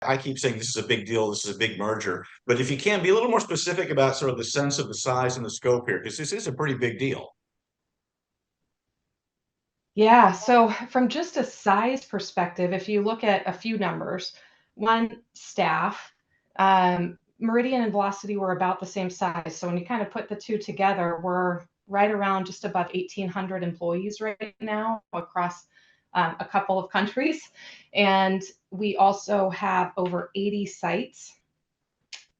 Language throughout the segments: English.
I keep saying this is a big deal, this is a big merger, but if you can be a little more specific about sort of the sense of the size and the scope here, because this is a pretty big deal. Yeah, so from just a size perspective, if you look at a few numbers, one, staff, Meridian and Velocity were about the same size. So when you kind of put the two together, we're right around just above 1,800 employees right now across a couple of countries. And we also have over 80 sites,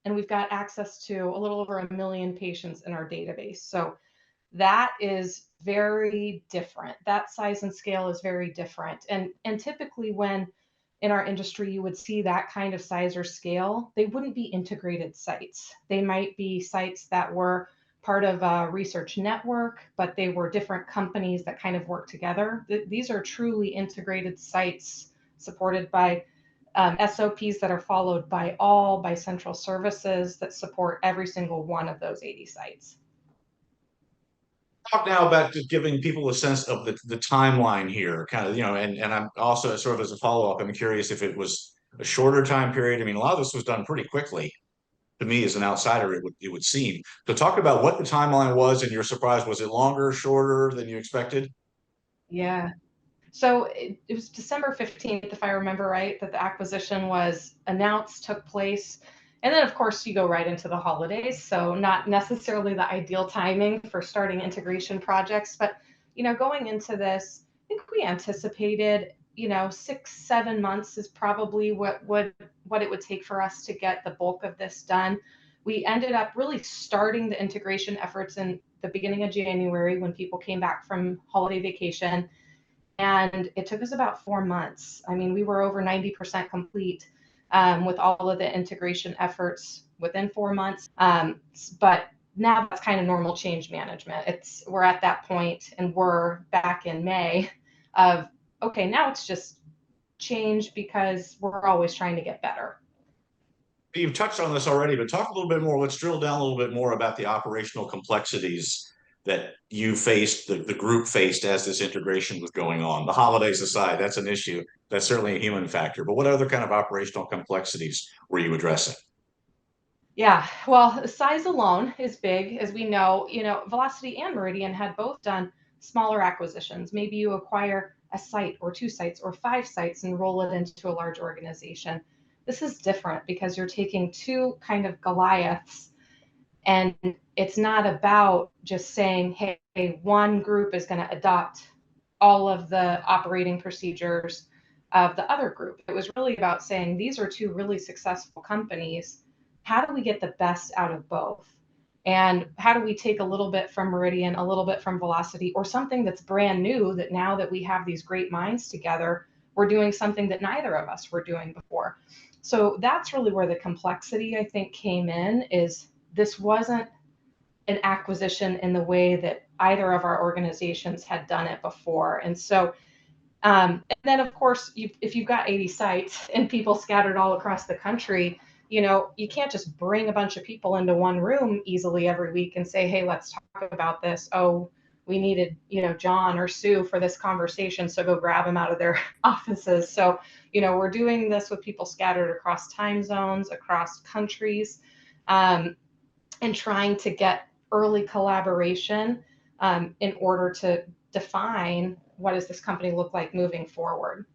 and we've got access to a little over 1 million patients in our database. So that is very different. That size and scale is very different. And typically when in our industry you would see that kind of size or scale, they wouldn't be integrated sites. They might be sites that were part of a research network, but they were different companies that kind of work together. These are truly integrated sites supported by SOPs that are followed by by central services that support every single one of those 80 sites. Talk now about just giving people a sense of the timeline here, kind of, and I'm also sort of as a follow-up, I'm curious if it was a shorter time period. I mean, a lot of this was done pretty quickly to me as an outsider, it would seem. So talk about what the timeline was and your surprise. Was it longer, shorter than you expected? Yeah. So it was December 15th, if I remember right, that the acquisition was announced, took place. And then, of course, you go right into the holidays. So, not necessarily the ideal timing for starting integration projects. But, going into this, I think we anticipated, 6, 7 months is probably what it would take for us to get the bulk of this done. We ended up really starting the integration efforts in the beginning of January when people came back from holiday vacation, and it took us about 4 months. I mean, we were over 90% complete with all of the integration efforts within 4 months. But now that's kind of normal change management. We're at that point, and we're back in May of okay. Now it's just change because we're always trying to get better. You've touched on this already, but talk a little bit more. Let's drill down a little bit more about the operational complexities that you faced, the group faced as this integration was going on. The holidays aside, that's an issue. That's certainly a human factor. But what other kind of operational complexities were you addressing? Yeah, well, size alone is big, as we know. Velocity and Meridian had both done smaller acquisitions. Maybe you acquire a site or two sites or five sites and roll it into a large organization. This is different because you're taking two kind of Goliaths, and it's not about just saying, hey, one group is going to adopt all of the operating procedures of the other group. It was really about saying these are two really successful companies. How do we get the best out of both? And how do we take a little bit from Meridian, a little bit from Velocity, or something that's brand new that now that we have these great minds together, we're doing something that neither of us were doing before. So that's really where the complexity, I think, came in, is this wasn't an acquisition in the way that either of our organizations had done it before. And so, and then of course, if you've got 80 sites and people scattered all across the country, you can't just bring a bunch of people into one room easily every week and say, hey, let's talk about this. Oh, we needed, John or Sue for this conversation. So go grab them out of their offices. So, we're doing this with people scattered across time zones, across countries, and trying to get early collaboration in order to define what does this company look like moving forward.